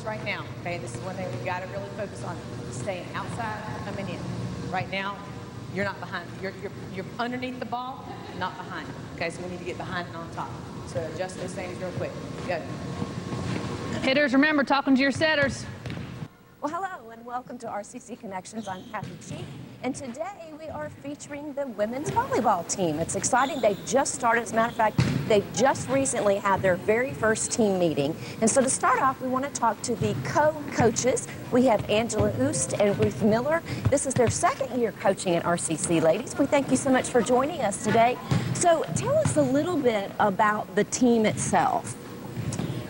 focus right now, okay? This is one thing we've got to really focus on. Staying outside, coming in. Right now, you're not behind. You're underneath the ball, not behind it. Okay, so we need to get behind and on top. So adjust those things real quick. Go. Hitters, remember, talking to your setters. Well, hello and welcome to RCC Connections. I'm Kathy Chief, and today we are featuring the women's volleyball team. It's exciting. They just started. As a matter of fact, they just recently had their very first team meeting. And so to start off, we want to talk to the co-coaches. We have Angela Oost and Ruth Miller. This is their second year coaching at RCC. Ladies, we thank you so much for joining us today. So tell us a little bit about the team itself.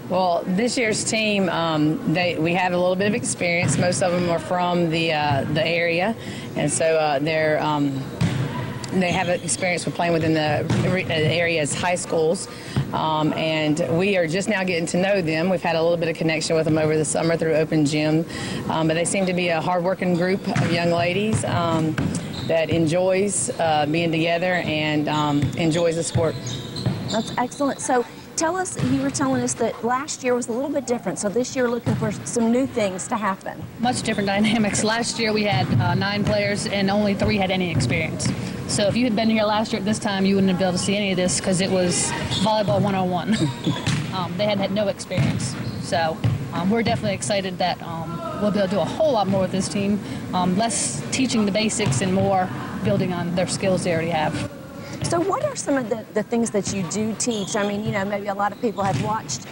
Well, this year's team, we have a little bit of experience. Most of them are from the area, and so they have experience with playing within the area's high schools, and we are just now getting to know them. We've had a little bit of connection with them over the summer through Open Gym, but they seem to be a hard-working group of young ladies that enjoys being together and enjoys the sport. That's excellent. So tell us, you were telling us that last year was a little bit different, so this year looking for some new things to happen. Much different dynamics. Last year we had 9 players and only 3 had any experience. So if you had been here last year at this time, you wouldn't have been able to see any of this because it was volleyball 101. They had no experience. So we're definitely excited that we'll be able to do a whole lot more with this team. Less teaching the basics and more building on their skills they already have. So what are some of the things that you do teach? I mean, you know, maybe a lot of people have watched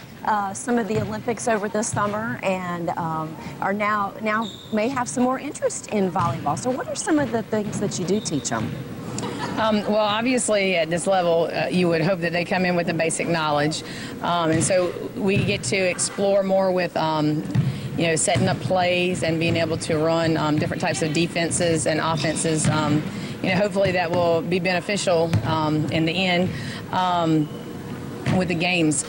some of the Olympics over the summer and are now may have some more interest in volleyball. So what are some of the things that you do teach them? Well, obviously at this level, you would hope that they come in with the basic knowledge. And so we get to explore more with you know, setting up plays and being able to run different types of defenses and offenses. You know, hopefully that will be beneficial in the end with the games.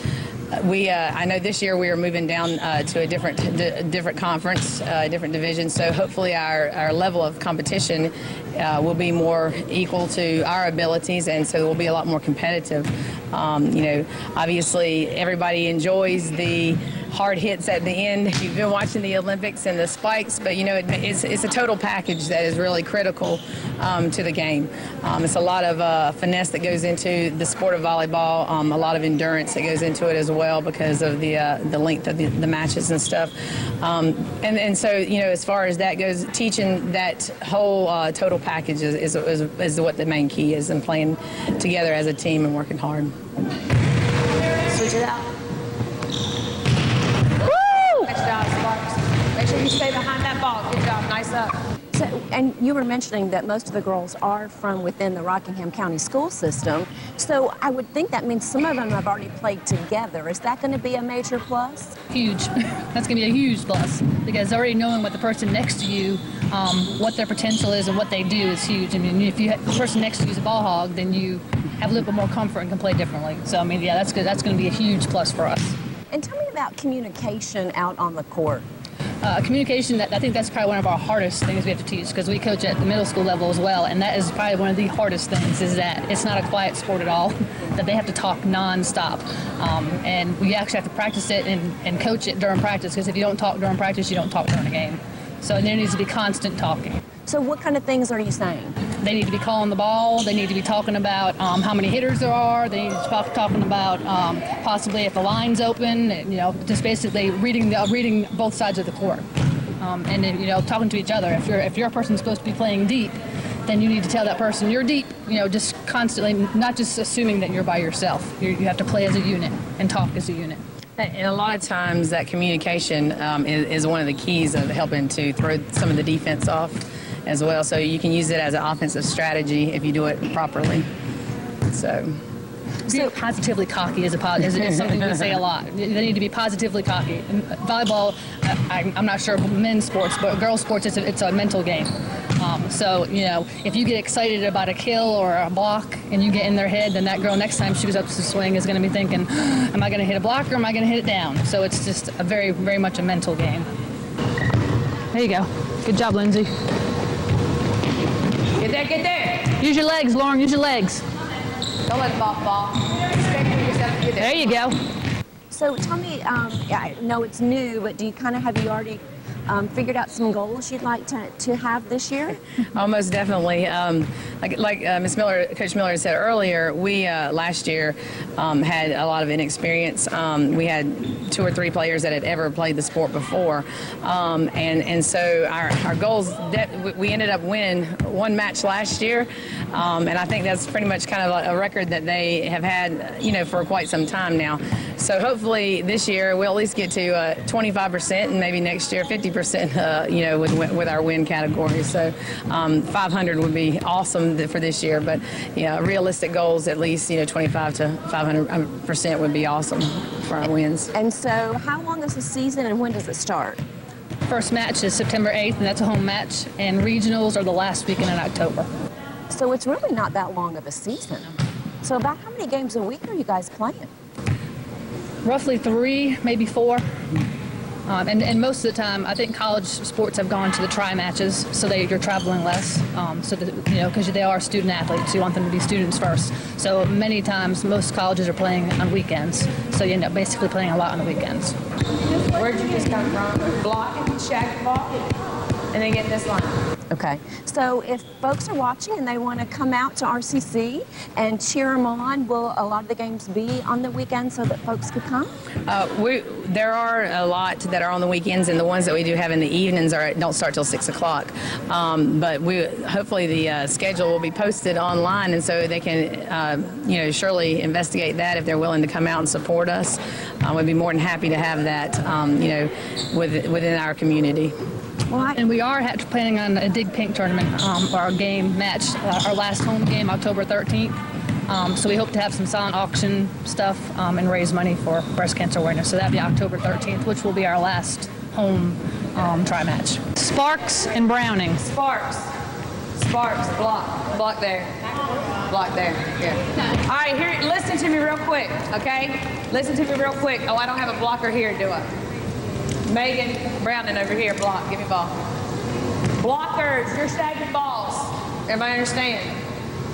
I know this year we are moving down to a different conference, different division. So hopefully our level of competition will be more equal to our abilities, and so we'll be a lot more competitive. You know, obviously everybody enjoys the hard hits at the end. You've been watching the Olympics and the spikes, but you know, it's a total package that is really critical to the game. It's a lot of finesse that goes into the sport of volleyball, a lot of endurance that goes into it as well because of the length of the matches and stuff. And so, you know, as far as that goes, teaching that whole total package is what the main key is, and playing together as a team and working hard. Switch it out. Nice job, Sparks. Make sure you stay behind that ball. Good job. Nice up. So, and you were mentioning that most of the girls are from within the Rockingham County school system. So I would think that means some of them have already played together. Is that going to be a major plus? Huge. That's going to be a huge plus because already knowing what the person next to you, what their potential is and what they do is huge. I mean, if you have the person next to you is a ball hog, then you have a little bit more comfort and can play differently. So, I mean, yeah, that's good. That's going to be a huge plus for us. And tell me about communication out on the court. Communication, I think that's probably one of our hardest things we have to teach because we coach at the middle school level as well, and that is probably one of the hardest things, is that it's not a quiet sport at all, that they have to talk non-stop. And we actually have to practice it and coach it during practice, because if you don't talk during practice, you don't talk during a game. So there needs to be constant talking. So what kind of things are you saying? They need to be calling the ball. They need to be talking about how many hitters there are. They need to be talking about possibly if the line's open. You know, just basically reading both sides of the court, and then, you know, talking to each other. If you're a person supposed to be playing deep, then you need to tell that person you're deep. You know, just constantly, not just assuming that you're by yourself. You have to play as a unit and talk as a unit. And a lot of times that communication is one of the keys of helping to throw some of the defense off as well. So you can use it as an offensive strategy if you do it properly. So positively cocky is something we say a lot. They need to be positively cocky. In volleyball, I'm not sure men's sports, but girls' sports, it's a mental game. So, you know, if you get excited about a kill or a block and you get in their head, then that girl next time she goes up to the swing is going to be thinking, am I going to hit a block or am I going to hit it down? So it's just a very, very much a mental game. There you go. Good job, Lindsay. Get there, get there. Use your legs, Lauren, use your legs. Don't let the ball fall. Expect yourself to get there. There you go. So tell me, I know it's new, but have you already figured out some goals you'd like to have this year? Almost definitely. Like Ms. Miller, Coach Miller said earlier, we last year had a lot of inexperience. We had 2 or 3 players that had ever played the sport before, and so our goals. We ended up winning 1 match last year, and I think that's pretty much kind of a record that they have had, for quite some time now. So hopefully this year we'll at least get to 25%, and maybe next year 50%. With our win category. So 500 would be awesome for this year, but realistic goals at least 25 to 500% would be awesome for our wins. And so how long is the season and when does it start? First match is September 8th, and that's a home match, and regionals are the last weekend in October. So it's really not that long of a season. So about how many games a week are you guys playing? Roughly 3, maybe 4. And most of the time, I think college sports have gone to the tri-matches, so you're traveling less, because they are student athletes. You want them to be students first. So many times, most colleges are playing on weekends, so you end up basically playing a lot on the weekends. Where'd you just come from? Blocking, shag ball, and then get this line. Okay, so if folks are watching and they want to come out to RCC and cheer them on, will a lot of the games be on the weekend so that folks could come? There are a lot that are on the weekends, and the ones that we do have in the evenings don't start till 6 o'clock. But hopefully the schedule will be posted online, and so they can, surely investigate that if they're willing to come out and support us. We'd be more than happy to have that, within our community. And we are planning on a Dig Pink tournament, our game match, our last home game, October 13th. So we hope to have some silent auction stuff and raise money for breast cancer awareness. So that'll be October 13th, which will be our last home tri-match. Sparks and Browning. Sparks, block there. Block there, yeah. All right, here, listen to me real quick, okay? Listen to me real quick. Oh, I don't have a blocker here, do I? Megan Browning over here, block, give me ball. Blockers, you're shagging balls. Everybody understand?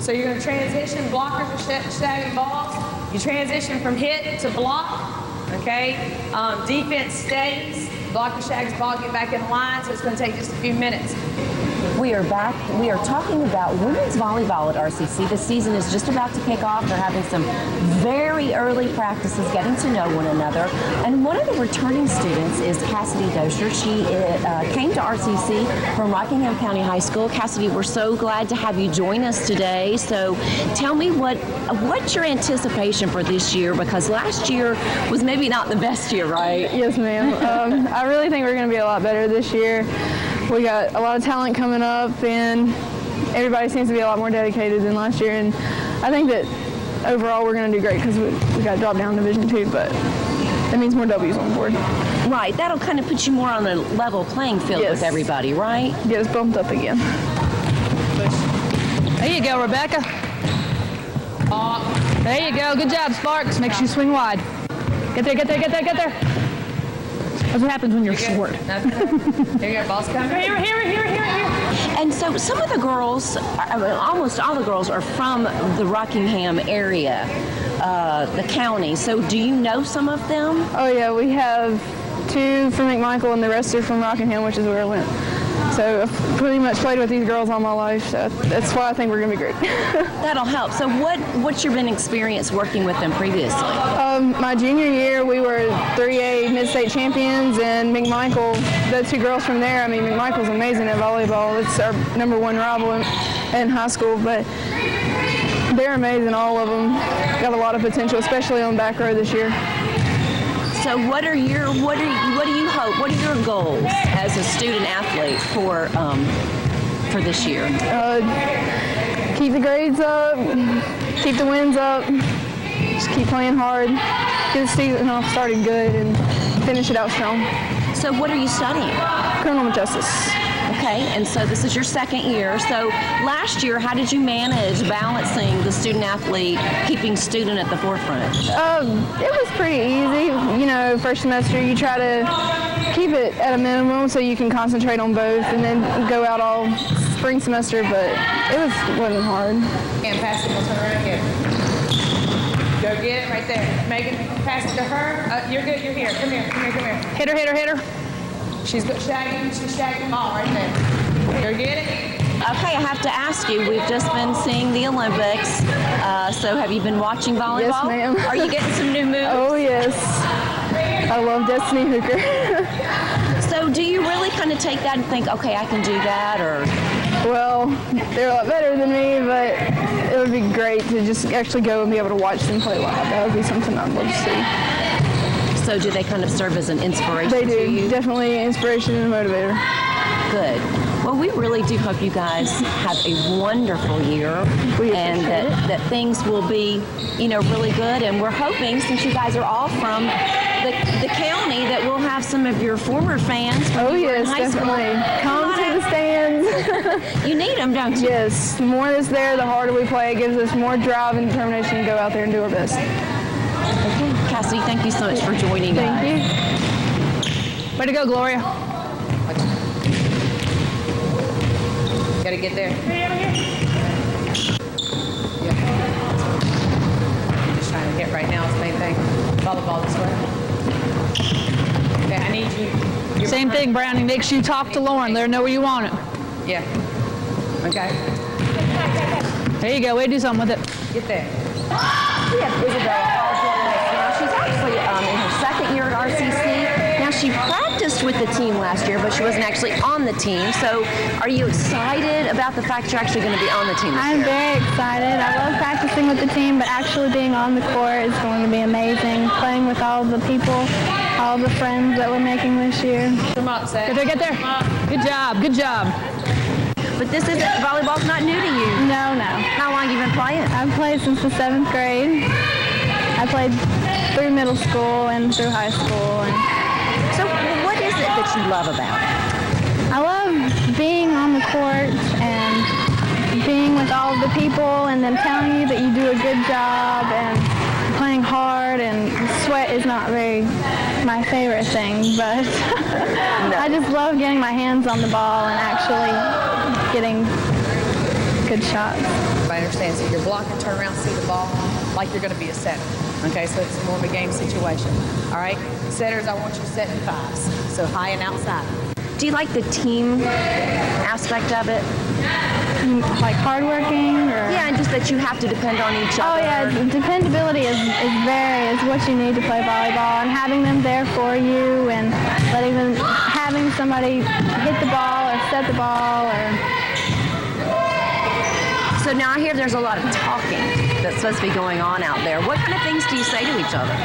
So you're gonna transition, blockers are shagging balls. You transition from hit to block, okay? Defense stays, blocker shags ball, get back in line, so it's gonna take just a few minutes. We are back. We are talking about women's volleyball at RCC. The season is just about to kick off. They're having some very early practices, getting to know one another. And one of the returning students is Cassidy Dosher. She came to RCC from Rockingham County High School. Cassidy, we're so glad to have you join us today. So tell me what's your anticipation for this year? Because last year was maybe not the best year, right? Yes, ma'am. I really think we're going to be a lot better this year. We got a lot of talent coming up, and everybody seems to be a lot more dedicated than last year. And I think that overall we're going to do great because we got dropped down Division II, but that means more W's on the board. Right. That'll kind of put you more on a level playing field with everybody, right? Get us bumped up again. There you go, Rebecca. There you go. Good job, Sparks. Make sure you swing wide. Get there, get there, get there, get there. That's what happens when you're short. Here you go, ball's coming. Here. And so some of the girls, almost all the girls are from the Rockingham area, the county. So do you know some of them? Oh, yeah. We have 2 from McMichael, and the rest are from Rockingham, which is where I went. So I've pretty much played with these girls all my life, so that's why I think we're going to be great. That'll help. So what's your been experience working with them previously? My junior year, we were 3A mid-state champions, and McMichael, the 2 girls from there, I mean, McMichael's amazing at volleyball. It's our #1 rival in high school, but they're amazing, all of them. Got a lot of potential, especially on the back row this year. So what do you hope? What are your goals as a student athlete for this year? Keep the grades up, keep the wins up, just keep playing hard, get the season off started good, and finish it out strong. So what are you studying? Criminal justice. Okay, and so this is your 2nd year. So last year, how did you manage balancing the student athlete, keeping student at the forefront? It was pretty easy. First semester you try to keep it at a minimum so you can concentrate on both, and then go out all spring semester, but it wasn't hard. And pass it, we'll turn around, Go get it right there. Megan, pass it to her. You're good. You're here. Come here. Come here. Come here. Hit her, hit her, hit her. She's shagging. She's shagging the ball right there. Go get it. Okay, I have to ask you, we've just been seeing the Olympics, so have you been watching volleyball? Yes, ma'am. Are you getting some new moves? Oh, yes. I love Destiny Hooker. So do you really kind of take that and think, okay, I can do that, or? Well, they're a lot better than me, but it would be great to just actually go and be able to watch them play live. That would be something I'd love to see. So do they kind of serve as an inspiration They do, to you? definitely inspiration and motivator. Good. Well, we really do hope you guys have a wonderful year and that things will be, you know, really good. And we're hoping, since you guys are all from the county, that we'll have some of your former fans from Oh, when you were in yes, high school. definitely. Come to the stands. You need them, don't you? Yes, the more that's there, the harder we play. It gives us more drive and determination to go out there and do our best. Okay. Cassidy, thank you so much for joining us. Thank you. Way to go, Gloria. Gotta get there. Yeah. Just trying to hit right now. It's the main thing. Volleyball this way. Okay, I need you. Same thing, Brownie. Make sure you talk to Lauren. Let her know where you want it. Yeah. Okay. There you go. Way to do something with it. Get there. We have Isabella Hall joining us now. She's actually in her second year at RCC. Now, she practiced with the team last year, but she wasn't actually on the team. So are you excited about the fact you're actually going to be on the team this I'm year? very excited. I love practicing with the team, but actually being on the court is going to be amazing. Playing with all the people, all the friends that we're making this year. Come on, Seth. Get there, get there. Good job, good job. But this isn't, volleyball's not new to you. No. How long have you been playing? I've played since the 7th grade. I played through middle school and through high school. So what is it that you love about it? I love being on the court and being with all of the people and them telling you that you do a good job and playing hard, and sweat is not very my favorite thing, but I just love getting my hands on the ball and actually getting good shots. If I understand, so you're blocking, turn around, see the ball like you're going to be a setter. Okay, so it's more of a game situation. All right, setters, I want you to set in fives, so high and outside. Do you like the team aspect of it? Like hardworking, or? Yeah, and just that you have to depend on each other. Oh yeah, dependability is what you need to play volleyball, and having them there for you, and having somebody hit the ball or set the ball, or. So now I hear there's a lot of talking that's supposed to be going on out there. What kind of things do you say to each other?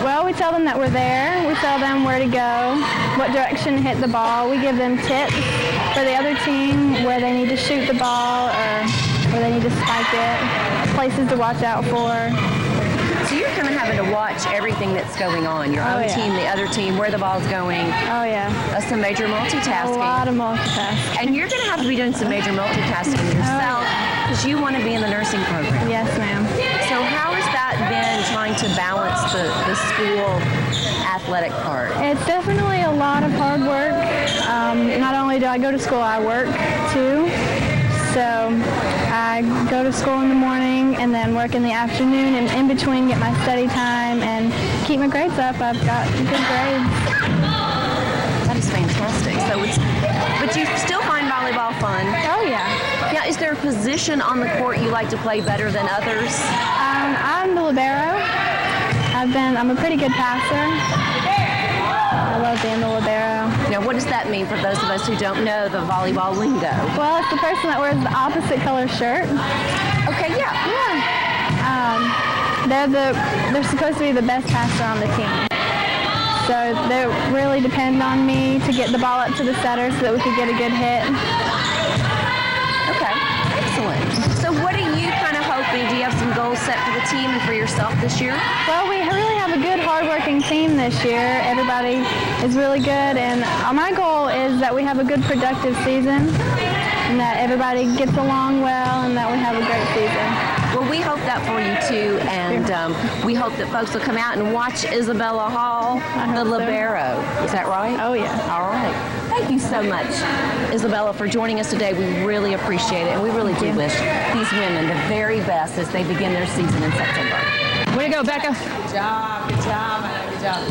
Well, we tell them that we're there. We tell them where to go, what direction to hit the ball. We give them tips for the other team, where they need to shoot the ball or where they need to spike it, places to watch out for. So you're kind of having to watch everything that's going on. Your own team, the other team, where the ball's going. Oh, yeah. That's some major multitasking. A lot of multitasking. And you're going to have to be doing some major multitasking yourself because you want to be in the nursing program. Yes, ma'am. So how has that been, trying to balance the school athletic part? It's definitely a lot of hard work. Not only do I go to school, I work too. So I go to school in the morning and then work in the afternoon, and in between get my study time and keep my grades up. I've got good grades. That is fantastic. So but you still find volleyball fun? Oh yeah. Now, is there a position on the court you like to play better than others? I'm the libero. I'm a pretty good passer. I love being the libero. Now, what does that mean for those of us who don't know the volleyball lingo? Well, it's the person that wears the opposite color shirt. Okay, yeah. They're supposed to be the best passer on the team. So they really depend on me to get the ball up to the setter so that we could get a good hit. Okay, excellent. So what are you kind of hoping? Do you have some goals set for the team and for yourself this year? Well, we really have a good, hard-working team this year. Everybody is really good, and my goal is that we have a good, productive season, and that everybody gets along well, and that we have a great season. Well, we hope that for you too, and we hope that folks will come out and watch Isabella Hall, the libero. Is that right? Oh, yeah. All right. Thank you so much, Isabella, for joining us today. We really appreciate it, and we really do wish these women the very best as they begin their season in September. Way to go, Becca. Good job, good job, good job.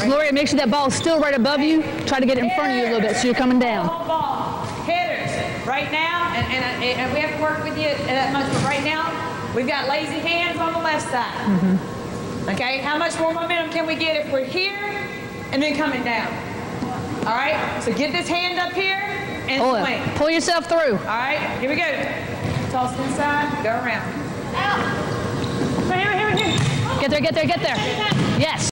Gloria, make sure that ball is still right above you. Try to get it in front of you a little bit so you're coming down. Ball. Hitters, right now, and we have to work with you that much, but right now, we've got lazy hands on the left side. Okay, how much more momentum can we get if we're here and then coming down? All right, so get this hand up here and swing. Pull yourself through. All right, here we go. Toss inside, go around. Out. Here. Get there. Yes.